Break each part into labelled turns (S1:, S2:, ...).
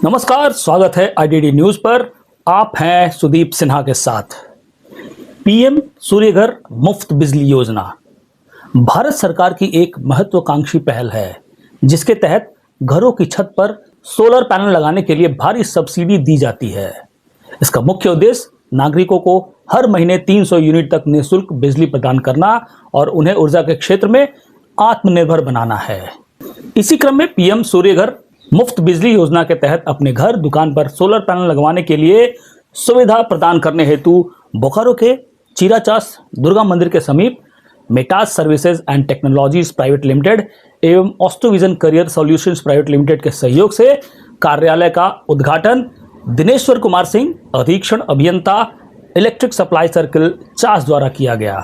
S1: नमस्कार, स्वागत है आईडीडी न्यूज पर। आप हैं सुदीप सिन्हा के साथ। पीएम सूर्यघर मुफ्त बिजली योजना भारत सरकार की एक महत्वाकांक्षी पहल है, जिसके तहत घरों की छत पर सोलर पैनल लगाने के लिए भारी सब्सिडी दी जाती है। इसका मुख्य उद्देश्य नागरिकों को हर महीने 300 यूनिट तक निःशुल्क बिजली प्रदान करना और उन्हें ऊर्जा के क्षेत्र में आत्मनिर्भर बनाना है। इसी क्रम में पीएम सूर्यघर मुफ्त बिजली योजना के तहत अपने घर दुकान पर सोलर पैनल लगवाने के लिए सुविधा प्रदान करने हेतु बोकारो के चीराचास दुर्गा मंदिर के समीप Metas services and technologies private limited एवं ऑस्ट्रोविजन करियर सॉल्यूशंस प्राइवेट लिमिटेड के सहयोग से कार्यालय का उद्घाटन दिनेश्वर कुमार सिंह, अधीक्षण अभियंता, इलेक्ट्रिक सप्लाई सर्किल चास द्वारा किया गया।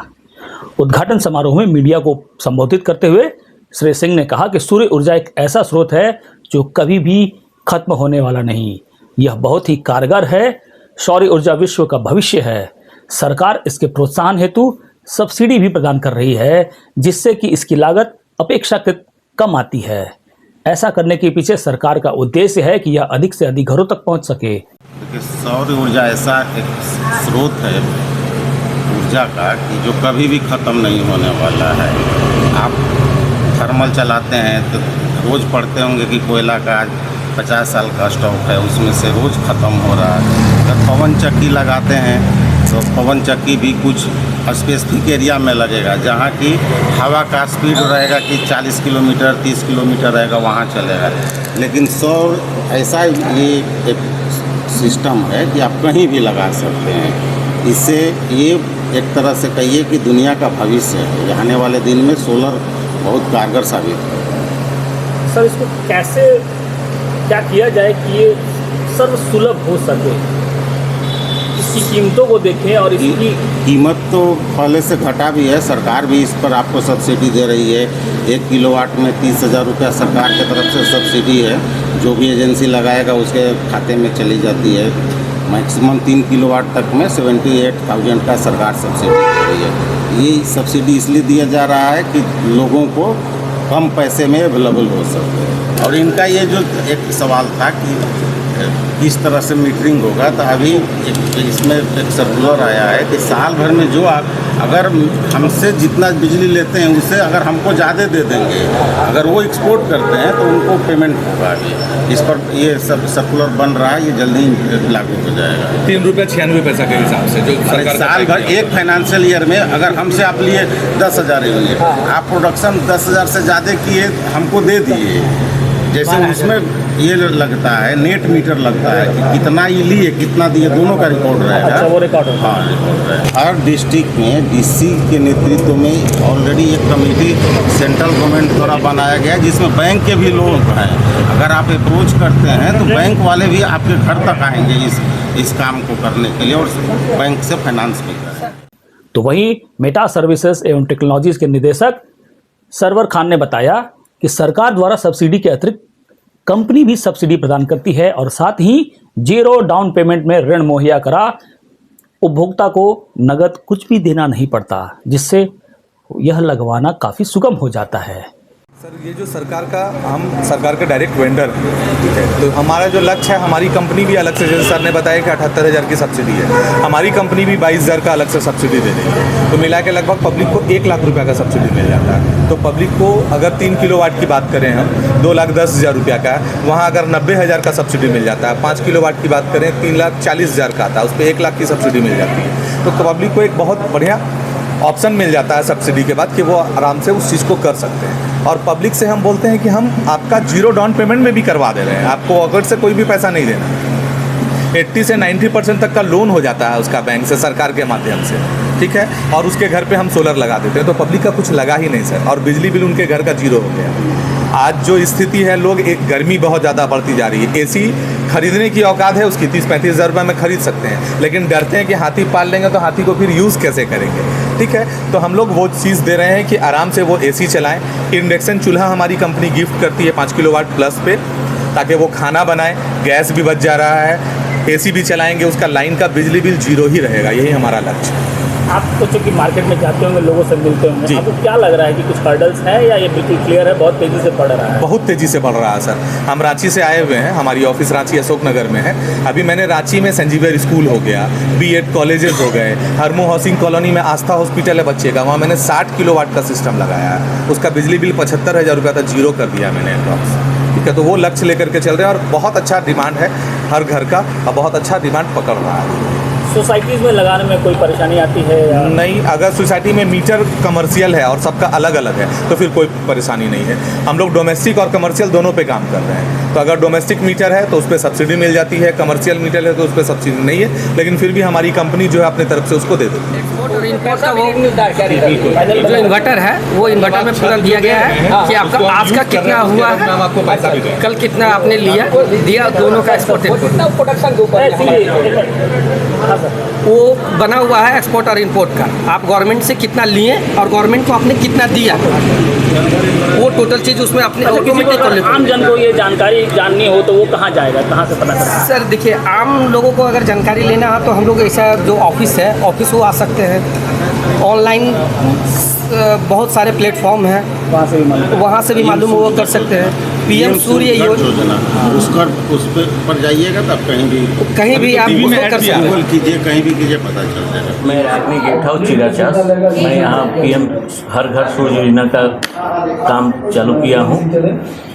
S1: उद्घाटन समारोह में मीडिया को संबोधित करते हुए श्री सिंह ने कहा कि सूर्य ऊर्जा एक ऐसा स्रोत है जो कभी भी खत्म होने वाला नहीं। यह बहुत ही कारगर है। सौर ऊर्जा विश्व का भविष्य है। सरकार इसके प्रोत्साहन हेतु सब्सिडी भी प्रदान कर रही है, जिससे कि इसकी लागत अपेक्षाकृत कम आती है। ऐसा करने के पीछे सरकार का उद्देश्य है कि यह अधिक से अधिक घरों तक पहुंच सके।
S2: सौर ऊर्जा ऐसा एक स्रोत है ऊर्जा का कि जो कभी भी ख़त्म नहीं होने वाला है। आप थर्मल चलाते हैं तो रोज़ पढ़ते होंगे कि कोयला का 50 साल का स्टॉक है, उसमें से रोज़ ख़त्म हो रहा है। अगर पवन चक्की लगाते हैं तो पवन चक्की भी कुछ स्पेसिफिक एरिया में लगेगा, जहाँ की हवा का स्पीड रहेगा कि 40 किलोमीटर 30 किलोमीटर रहेगा, वहाँ चलेगा। लेकिन सौर ऐसा ये एक सिस्टम है कि आप कहीं भी लगा सकते हैं। इससे ये एक तरह से कहिए कि दुनिया का भविष्य है। आने वाले दिन में सोलर बहुत कारगर साबित है।
S1: सर, इसको कैसे क्या किया जाए कि ये सर्वसुलभ हो सके? इसकी कीमतों को देखें और इसकी
S2: कीमत तो पहले से घटा भी है। सरकार भी इस पर आपको सब्सिडी दे रही है। 1 किलोवाट में 30,000 रुपया सरकार की तरफ से सब्सिडी है। जो भी एजेंसी लगाएगा उसके खाते में चली जाती है। मैक्सिमम 3 किलोवाट तक में 78,000 का सरकार सब्सिडी दे रही है। ये सब्सिडी इसलिए दिया जा रहा है कि लोगों को कम पैसे में अवेलेबल हो सके। और इनका ये जो एक सवाल था कि किस तरह से मीटरिंग होगा, तो अभी इसमें एक सर्कुलर आया है कि साल भर में जो आप अगर हमसे जितना बिजली लेते हैं उससे अगर हमको ज़्यादा दे देंगे, अगर वो एक्सपोर्ट करते हैं तो उनको पेमेंट होगा। अभी इस पर ये सब सर्कुलर बन रहा है, ये जल्दी लागू हो जाएगा।
S3: ₹3.96 के हिसाब से जो सरकार
S2: साल भर एक फाइनेंशियल ईयर में अगर हमसे आप लिए 10,000 यूनिट, आप प्रोडक्शन 10,000 से ज़्यादा किए हमको दे दिए, जैसे उसमें ये लगता है नेट मीटर लगता है कि कितना ये लिए कितना दिए, दोनों का रिकॉर्ड रहेगा।
S1: अच्छा, वो रिकॉर्ड होगा।
S2: हाँ, रिकॉर्ड रहेगा। हर डिस्ट्रिक्ट में डीसी के नेतृत्व में ऑलरेडी एक कमेटी सेंट्रल गवर्नमेंट द्वारा बनाया गया है, जिसमें बैंक के भी लोग हैं। अगर आप अप्रोच करते हैं तो बैंक वाले भी आपके घर तक आएंगे इस काम को करने के लिए और बैंक से फाइनेंस भी करें।
S1: तो वहीं मेटा सर्विसेज एवं टेक्नोलॉजीज के निदेशक सरवर खान ने बताया कि सरकार द्वारा सब्सिडी के अतिरिक्त कंपनी भी सब्सिडी प्रदान करती है और साथ ही 0 डाउन पेमेंट में ऋण मुहैया करा उपभोक्ता को नगद कुछ भी देना नहीं पड़ता, जिससे यह लगवाना काफ़ी सुगम हो जाता है।
S3: सर, ये जो हम सरकार के डायरेक्ट वेंडर, ठीक है, तो हमारा जो लक्ष्य है, हमारी कंपनी भी अलग से, जैसे सर ने बताया कि 78,000 की सब्सिडी है, हमारी कंपनी भी 22,000 का अलग से सब्सिडी दे रही है। तो मिला के लगभग पब्लिक को 1 लाख रुपया का सब्सिडी मिल जाता है। तो पब्लिक को अगर 3 किलोवाट की बात करें हम, 2,10,000 रुपया का, वहाँ अगर 90,000 का सब्सिडी मिल जाता है। 5 किलोवाट की बात करें 3,40,000 का आता है, उस पर 1 लाख की सब्सिडी मिल जाती है। तो पब्लिक को एक बहुत बढ़िया ऑप्शन मिल जाता है सब्सिडी के बाद कि वो आराम से उस चीज़ को कर सकते हैं। और पब्लिक से हम बोलते हैं कि हम आपका 0 डाउन पेमेंट में भी करवा दे रहे हैं, आपको अगर से कोई भी पैसा नहीं देना। 80 से 90% तक का लोन हो जाता है उसका बैंक से, सरकार के माध्यम से, ठीक है। और उसके घर पे हम सोलर लगा देते हैं, तो पब्लिक का कुछ लगा ही नहीं सर। और बिजली बिल उनके घर का 0 हो गया। आज जो स्थिति है, लोग एक गर्मी बहुत ज़्यादा बढ़ती जा रही है। एसी खरीदने की औकात है उसकी 30-35 हज़ार रुपये में खरीद सकते हैं, लेकिन डरते हैं कि हाथी पाल लेंगे तो हाथी को फिर यूज़ कैसे करेंगे, ठीक है। तो हम लोग वो चीज़ दे रहे हैं कि आराम से वो एसी चलाएं। इंडक्शन चूल्हा हमारी कंपनी गिफ्ट करती है 5 किलोवाट प्लस पे, ताकि वो खाना बनाए, गैस भी बच जा रहा है, एसी भी चलाएंगे, उसका लाइन का बिजली बिल 0 ही रहेगा। यही हमारा लक्ष्य है।
S1: आप तो चूंकि मार्केट में जाते होंगे, लोगों से मिलते होंगे,
S3: जी।
S1: आपको क्या लग रहा है कि कुछ हर्डल्स है या ये बिल्कुल क्लियर है, बहुत तेजी से बढ़ रहा है?
S3: बहुत तेज़ी से बढ़ रहा है सर। हम रांची से आए हुए हैं, हमारी ऑफिस रांची अशोक नगर में है। अभी मैंने रांची में संजीवियर स्कूल हो गया, बीएड कॉलेजेस हो गए, हरमू हाउसिंग कॉलोनी में आस्था हॉस्पिटल है बच्चे का, वहाँ मैंने 60 किलोवाट का सिस्टम लगाया है। उसका बिजली बिल 75,000 रुपया था, जीरो कर दिया मैंने अप्रॉक्स। ठीक है, तो वो लक्ष्य लेकर के चल रहे हैं और बहुत अच्छा डिमांड है हर घर का और बहुत अच्छा डिमांड पकड़ रहा है।
S1: सोसाइटीज़ में लगाने में कोई परेशानी आती है या?
S3: नहीं, अगर सोसाइटी में मीटर कमर्शियल है और सबका अलग अलग है तो फिर कोई परेशानी नहीं है। हम लोग डोमेस्टिक और कमर्शियल दोनों पे काम कर रहे हैं। तो अगर डोमेस्टिक मीटर है तो उस पर सब्सिडी मिल जाती है, कमर्शियल मीटर है तो उस पर सब्सिडी नहीं है, लेकिन फिर भी हमारी कंपनी जो है अपनी तरफ से उसको दे देती है।
S4: एक्सपोर्ट और इम्पोर्ट का वो जो इन्वर्टर है वो इन्वर्टर में पूरा दिया गया है कि आपका आज का कितना हुआ है,
S3: आपको पैसा भी दें।
S4: कल कितना आपने लिया दिया, दोनों का एक्सपोर्ट वो बना हुआ है एक्सपोर्ट और इम्पोर्ट का। आप गवर्नमेंट से कितना लिए और गवर्नमेंट को आपने कितना दिया, वो टोटल चीज़ उसमें अपने ऑटोमेटिक कर लेते हैं।
S1: आम जन को ये जानकारी जाननी हो तो वो कहाँ जाएगा, कहाँ से पता करेगा?
S4: सर देखिए, आम लोगों को अगर जानकारी लेना है तो हम लोग ऐसा जो ऑफिस है ऑफिस वो आ सकते हैं। ऑनलाइन बहुत सारे प्लेटफॉर्म हैं, वहाँ से भी मालूम वो कर सकते हैं। पीएम सूर्य योजना
S2: उसका उस पर जाइएगा तब कहीं भी
S4: आप
S3: टीवी में
S4: उसको
S3: ऐड
S4: कर
S3: भी आ
S4: सकते
S3: रहा
S4: हैं।
S2: गूगल कीजिए, कहीं भी कीजिए, पता चल जाएगा।
S5: मैं रागनी गेट हाउस चिराचास, मैं यहाँ पीएम हर घर सूर्य योजना का काम चालू किया हूँ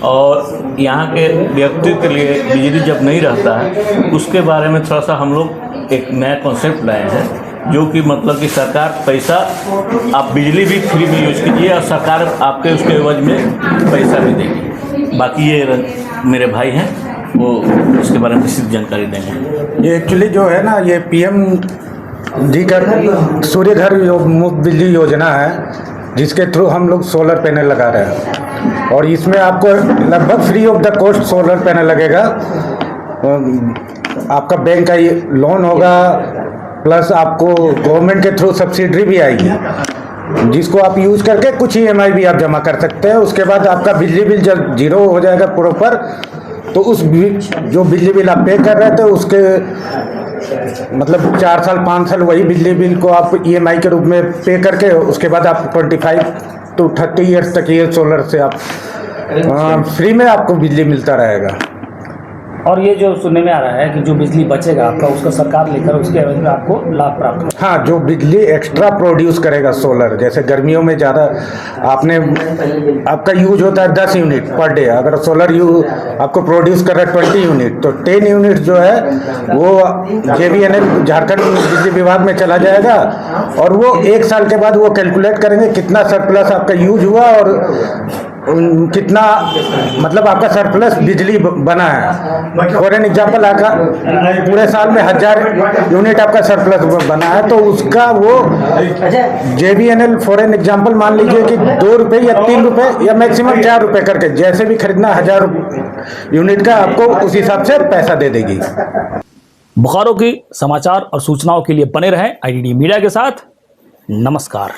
S5: और यहाँ के व्यक्ति के लिए बिजली जब नहीं रहता है उसके बारे में थोड़ा सा हम लोग एक नया कॉन्सेप्ट लाए हैं, जो कि मतलब कि सरकार पैसा, आप बिजली भी फ्री में यूज कीजिए और सरकार आपके उसके एवज में पैसा भी देगी। बाकी ये मेरे भाई हैं, वो इसके बारे में विस्तृत जानकारी देंगे।
S6: ये एक्चुअली जो है ना, ये पीएम जी का सूर्य घर मुफ्त बिजली योजना है, जिसके थ्रू हम लोग सोलर पैनल लगा रहे हैं और इसमें आपको लगभग free of the cost solar panel लगेगा। आपका बैंक का ये लोन होगा, प्लस आपको गवर्नमेंट के थ्रू सब्सिडी भी आएगी, जिसको आप यूज करके कुछ ईएमआई भी आप जमा कर सकते हैं। उसके बाद आपका बिजली बिल जब जीरो हो जाएगा प्रॉपर, तो उस जो बिजली बिल आप पे कर रहे थे उसके मतलब 4 साल 5 साल वही बिजली बिल को आप ईएमआई के रूप में पे करके उसके बाद आप 25 to 30 ईयर्स तक ये सोलर से आप फ्री में आपको बिजली मिलता रहेगा।
S1: और ये जो सुनने में आ रहा है कि जो बिजली बचेगा आपका, उसका सरकार लेकर उसके एवज में आपको लाभ प्राप्त होगा।
S6: हाँ, जो बिजली एक्स्ट्रा प्रोड्यूस करेगा सोलर, जैसे गर्मियों में ज़्यादा आपका यूज होता है 10 यूनिट पर डे, अगर सोलर आपको प्रोड्यूस कर रहा है 20 यूनिट, तो 10 यूनिट जो है वो JVNL झारखंड बिजली विभाग में चला जाएगा और वो 1 साल के बाद वो कैलकुलेट करेंगे कितना सरप्लस आपका यूज हुआ और कितना मतलब आपका सरप्लस बिजली बना है। फॉर एन एग्जाम्पल, आपका पूरे साल में 1000 यूनिट आपका सरप्लस बना है, तो उसका वो JVNL फॉर एन एग्जाम्पल मान लीजिए कि 2 रुपये या 3 रुपये या मैक्सिमम 4 रुपये करके जैसे भी खरीदना 1000 यूनिट का आपको उस हिसाब से पैसा दे देगी।
S1: बोकारो की समाचार और सूचनाओं के लिए बने रहें IDD मीडिया के साथ। नमस्कार।